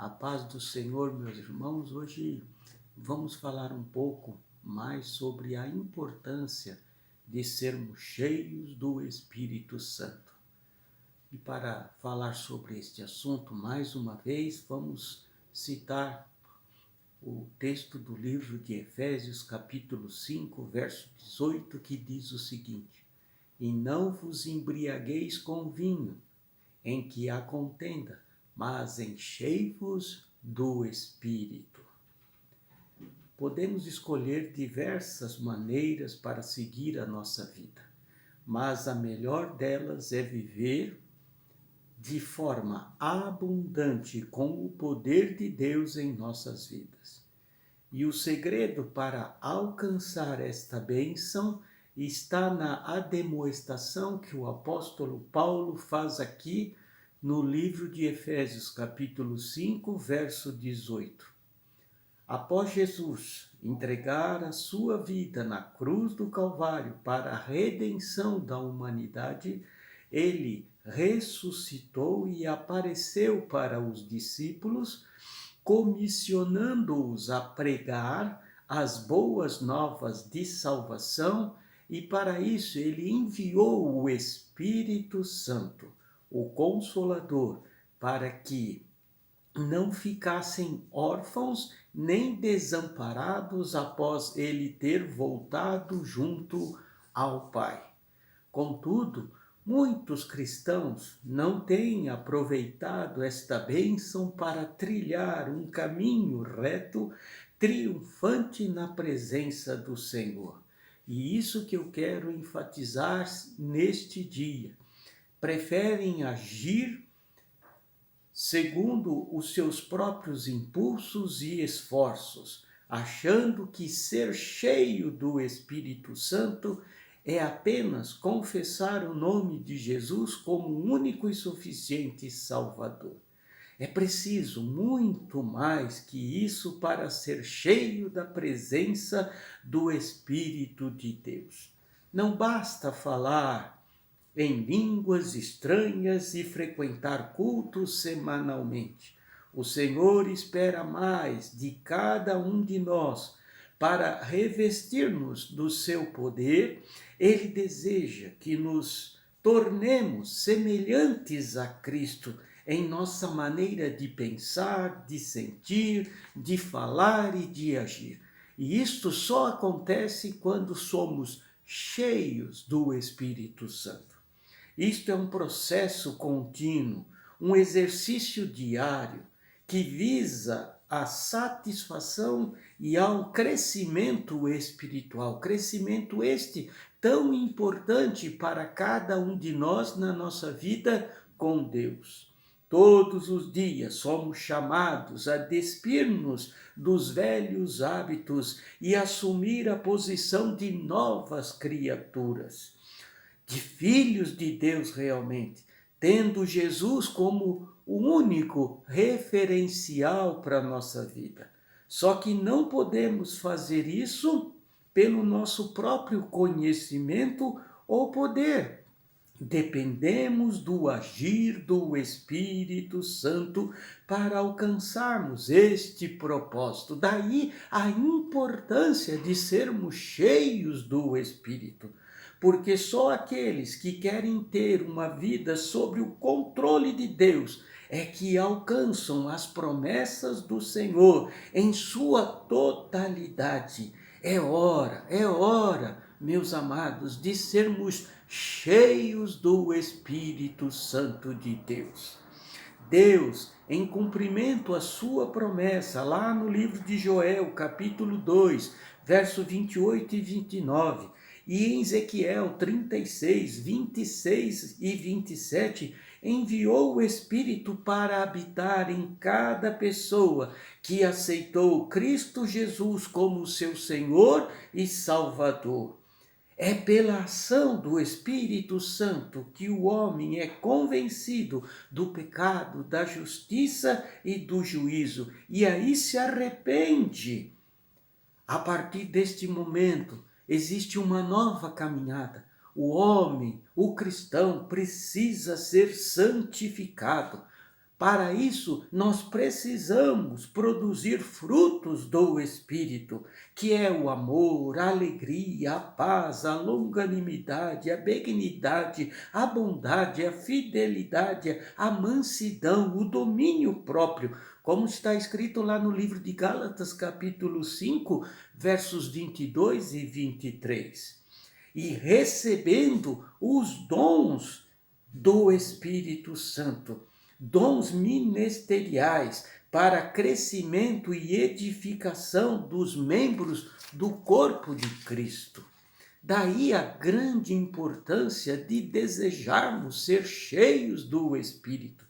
A paz do Senhor, meus irmãos. Hoje vamos falar um pouco mais sobre a importância de sermos cheios do Espírito Santo. E para falar sobre este assunto, mais uma vez, vamos citar o texto do livro de Efésios, capítulo 5, verso 18, que diz o seguinte: E não vos embriagueis com vinho, em que há contenda, mas enchei-vos do Espírito. Podemos escolher diversas maneiras para seguir a nossa vida, mas a melhor delas é viver de forma abundante com o poder de Deus em nossas vidas. E o segredo para alcançar esta bênção está na admoestação que o apóstolo Paulo faz aqui no livro de Efésios, capítulo 5, verso 18. Após Jesus entregar a sua vida na cruz do Calvário para a redenção da humanidade, ele ressuscitou e apareceu para os discípulos, comissionando-os a pregar as boas novas de salvação, e para isso ele enviou o Espírito Santo, o Consolador, para que não ficassem órfãos nem desamparados após ele ter voltado junto ao Pai. Contudo, muitos cristãos não têm aproveitado esta bênção para trilhar um caminho reto, triunfante na presença do Senhor. E isso que eu quero enfatizar neste dia. Preferem agir segundo os seus próprios impulsos e esforços, achando que ser cheio do Espírito Santo é apenas confessar o nome de Jesus como único e suficiente Salvador. É preciso muito mais que isso para ser cheio da presença do Espírito de Deus. Não basta falar em línguas estranhas e frequentar cultos semanalmente. O Senhor espera mais de cada um de nós para revestir-nos do seu poder. Ele deseja que nos tornemos semelhantes a Cristo em nossa maneira de pensar, de sentir, de falar e de agir. E isto só acontece quando somos cheios do Espírito Santo. Isto é um processo contínuo, um exercício diário que visa a satisfação e ao crescimento espiritual. Crescimento este tão importante para cada um de nós na nossa vida com Deus. Todos os dias somos chamados a despir-nos dos velhos hábitos e assumir a posição de novas criaturas, de filhos de Deus realmente, tendo Jesus como o único referencial para a nossa vida. Só que não podemos fazer isso pelo nosso próprio conhecimento ou poder. Dependemos do agir do Espírito Santo para alcançarmos este propósito. Daí a importância de sermos cheios do Espírito. Porque só aqueles que querem ter uma vida sob o controle de Deus é que alcançam as promessas do Senhor em sua totalidade. É hora, meus amados, de sermos cheios do Espírito Santo de Deus. Deus, em cumprimento à sua promessa, lá no livro de Joel, capítulo 2, verso 28 e 29, e em Ezequiel 36, 26 e 27, enviou o Espírito para habitar em cada pessoa que aceitou Cristo Jesus como seu Senhor e Salvador. É pela ação do Espírito Santo que o homem é convencido do pecado, da justiça e do juízo, e aí se arrepende. A partir deste momento, existe uma nova caminhada. O homem, o cristão, precisa ser santificado Para isso, nós precisamos produzir frutos do Espírito, que é o amor, a alegria, a paz, a longanimidade, a benignidade, a bondade, a fidelidade, a mansidão, o domínio próprio, como está escrito lá no livro de Gálatas, capítulo 5, versos 22 e 23. E recebendo os dons do Espírito Santo, dons ministeriais para crescimento e edificação dos membros do corpo de Cristo. Daí a grande importância de desejarmos ser cheios do Espírito.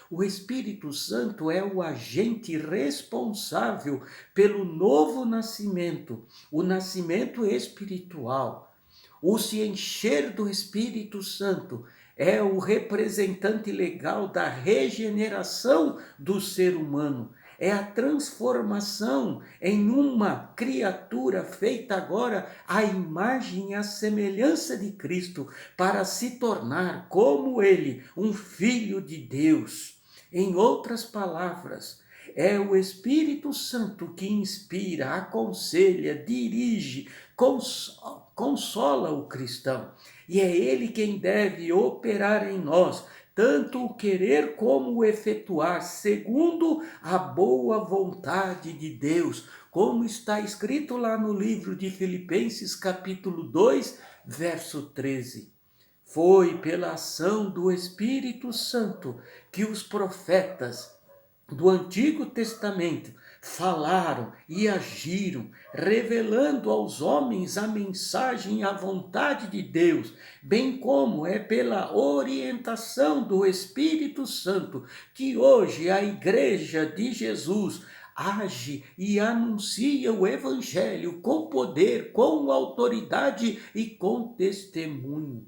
O Espírito Santo é o agente responsável pelo novo nascimento, o nascimento espiritual. O se encher do Espírito Santo é o representante legal da regeneração do ser humano. É a transformação em uma criatura feita agora à imagem e à semelhança de Cristo, para se tornar, como Ele, um filho de Deus. Em outras palavras, é o Espírito Santo que inspira, aconselha, dirige, consola o cristão. E é Ele quem deve operar em nós, tanto o querer como o efetuar, segundo a boa vontade de Deus, como está escrito lá no livro de Filipenses, capítulo 2, verso 13. Foi pela ação do Espírito Santo que os profetas do Antigo Testamento falaram e agiram, revelando aos homens a mensagem e a vontade de Deus, bem como é pela orientação do Espírito Santo que hoje a Igreja de Jesus age e anuncia o Evangelho com poder, com autoridade e com testemunho.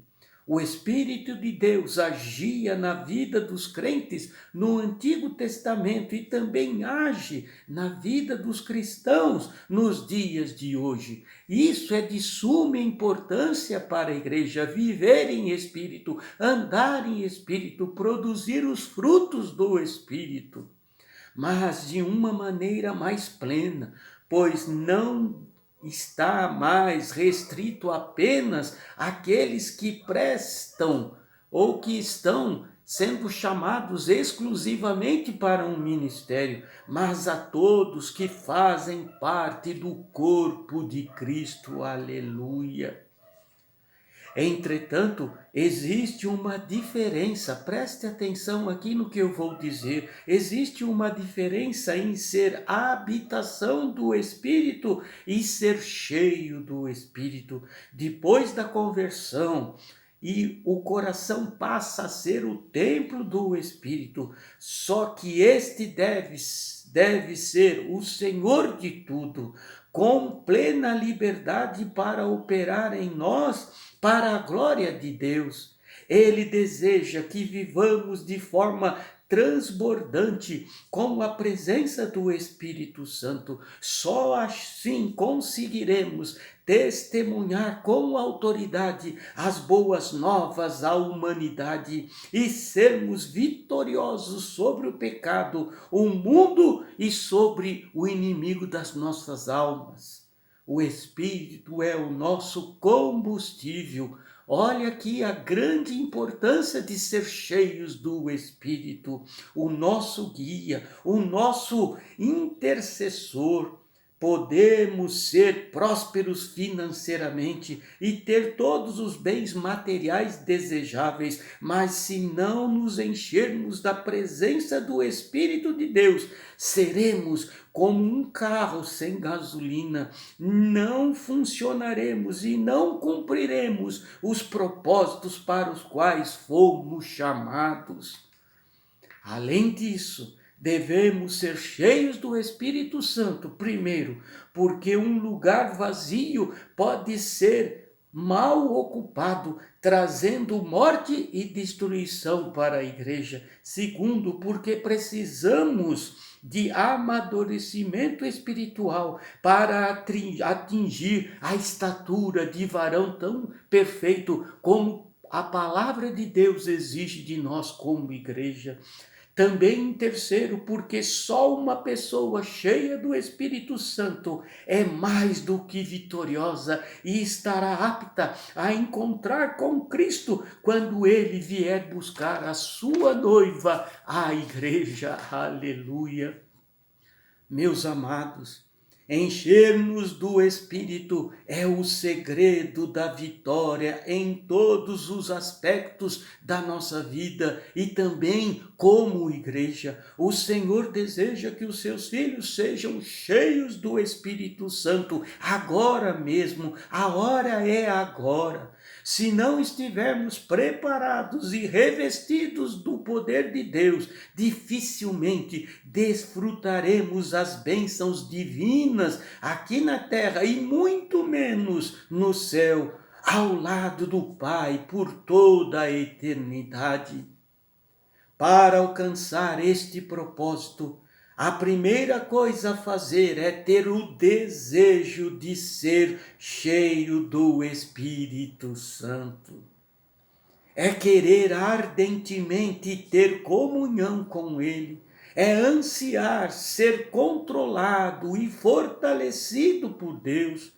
O Espírito de Deus agia na vida dos crentes no Antigo Testamento e também age na vida dos cristãos nos dias de hoje. Isso é de suma importância para a igreja, viver em Espírito, andar em Espírito, produzir os frutos do Espírito, mas de uma maneira mais plena, pois não está mais restrito apenas àqueles que prestam ou que estão sendo chamados exclusivamente para um ministério, mas a todos que fazem parte do corpo de Cristo. Aleluia! Entretanto, existe uma diferença, preste atenção aqui no que eu vou dizer, existe uma diferença em ser a habitação do Espírito e ser cheio do Espírito. Depois da conversão, e o coração passa a ser o templo do Espírito, só que este deve ser o Senhor de tudo, com plena liberdade para operar em nós, para a glória de Deus. Ele deseja que vivamos de forma transbordante com a presença do Espírito Santo. Só assim conseguiremos testemunhar com autoridade as boas novas à humanidade e sermos vitoriosos sobre o pecado, o mundo e sobre o inimigo das nossas almas. O Espírito é o nosso combustível. Olha aqui a grande importância de ser cheios do Espírito, o nosso guia, o nosso intercessor. Podemos ser prósperos financeiramente e ter todos os bens materiais desejáveis, mas se não nos enchermos da presença do Espírito de Deus, seremos como um carro sem gasolina, não funcionaremos e não cumpriremos os propósitos para os quais fomos chamados. Além disso, devemos ser cheios do Espírito Santo, primeiro, porque um lugar vazio pode ser mal ocupado, trazendo morte e destruição para a igreja. Segundo, porque precisamos de amadurecimento espiritual para atingir a estatura de varão tão perfeito como a palavra de Deus exige de nós como igreja. Também em terceiro, porque só uma pessoa cheia do Espírito Santo é mais do que vitoriosa e estará apta a encontrar com Cristo quando ele vier buscar a sua noiva, a igreja. Aleluia. Meus amados, encher-nos do Espírito é o segredo da vitória em todos os aspectos da nossa vida e também como igreja. O Senhor deseja que os seus filhos sejam cheios do Espírito Santo agora mesmo. A hora é agora. Se não estivermos preparados e revestidos do poder de Deus, dificilmente desfrutaremos as bênçãos divinas aqui na terra e muito menos no céu, ao lado do Pai por toda a eternidade. Para alcançar este propósito, a primeira coisa a fazer é ter o desejo de ser cheio do Espírito Santo. É querer ardentemente ter comunhão com Ele. É ansiar ser controlado e fortalecido por Deus.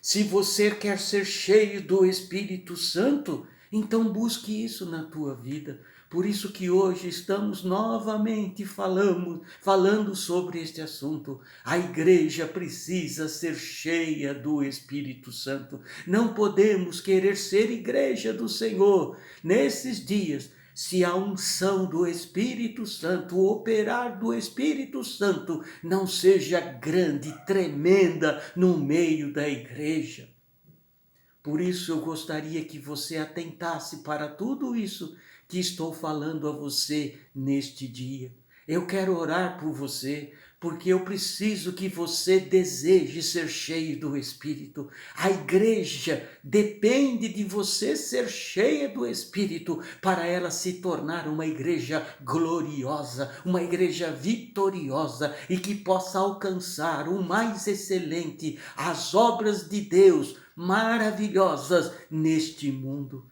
Se você quer ser cheio do Espírito Santo, então busque isso na tua vida. Por isso que hoje estamos novamente falando sobre este assunto. A igreja precisa ser cheia do Espírito Santo. Não podemos querer ser igreja do Senhor nesses dias se a unção do Espírito Santo, o operar do Espírito Santo não seja grande, tremenda no meio da igreja. Por isso eu gostaria que você atentasse para tudo isso que estou falando a você neste dia. Eu quero orar por você, porque eu preciso que você deseje ser cheio do Espírito. A igreja depende de você ser cheia do Espírito para ela se tornar uma igreja gloriosa, uma igreja vitoriosa e que possa alcançar o mais excelente, as obras de Deus maravilhosas neste mundo.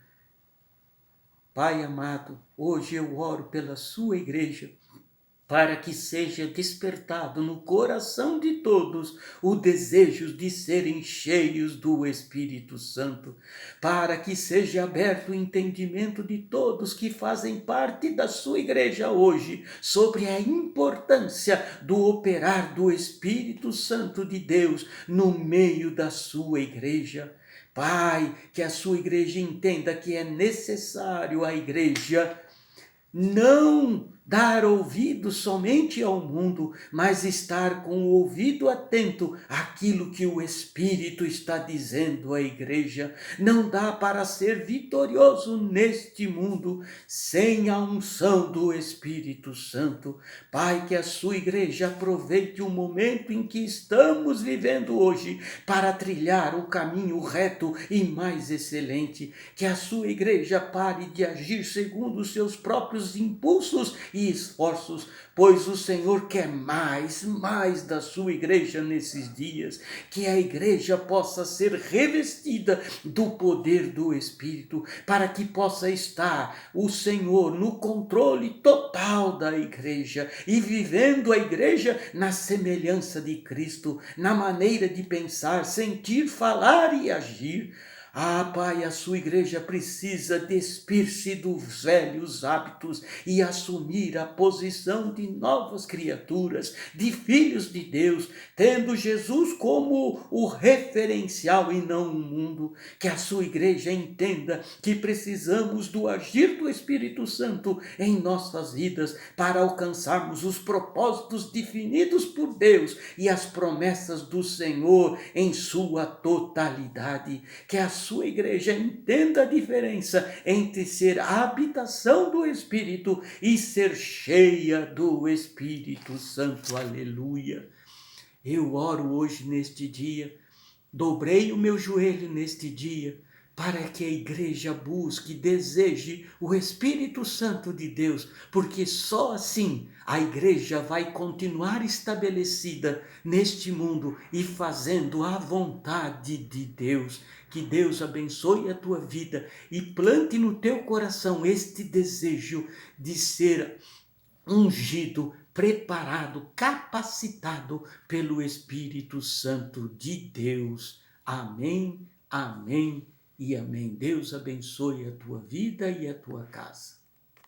Pai amado, hoje eu oro pela sua igreja, para que seja despertado no coração de todos o desejo de serem cheios do Espírito Santo, para que seja aberto o entendimento de todos que fazem parte da sua igreja hoje sobre a importância do operar do Espírito Santo de Deus no meio da sua igreja. Pai, que a sua igreja entenda que é necessário a igreja não dar ouvido somente ao mundo, mas estar com o ouvido atento àquilo que o Espírito está dizendo à igreja. Não dá para ser vitorioso neste mundo sem a unção do Espírito Santo. Pai, que a sua igreja aproveite o momento em que estamos vivendo hoje para trilhar o caminho reto e mais excelente. Que a sua igreja pare de agir segundo os seus próprios impulsos e esforços, pois o Senhor quer mais da sua igreja nesses dias, que a igreja possa ser revestida do poder do Espírito, para que possa estar o Senhor no controle total da igreja e vivendo a igreja na semelhança de Cristo, na maneira de pensar, sentir, falar e agir. Ah, Pai, a sua igreja precisa despir-se dos velhos hábitos e assumir a posição de novas criaturas, de filhos de Deus, tendo Jesus como o referencial e não o mundo. Que a sua igreja entenda que precisamos do agir do Espírito Santo em nossas vidas para alcançarmos os propósitos definidos por Deus e as promessas do Senhor em sua totalidade. Que a sua igreja entenda a diferença entre ser a habitação do Espírito e ser cheia do Espírito Santo. Aleluia. Eu oro hoje neste dia, dobrei o meu joelho neste dia, para que a igreja busque e deseje o Espírito Santo de Deus, porque só assim a igreja vai continuar estabelecida neste mundo e fazendo a vontade de Deus. Que Deus abençoe a tua vida e plante no teu coração este desejo de ser ungido, preparado, capacitado pelo Espírito Santo de Deus. Amém, amém e amém. Deus abençoe a tua vida e a tua casa.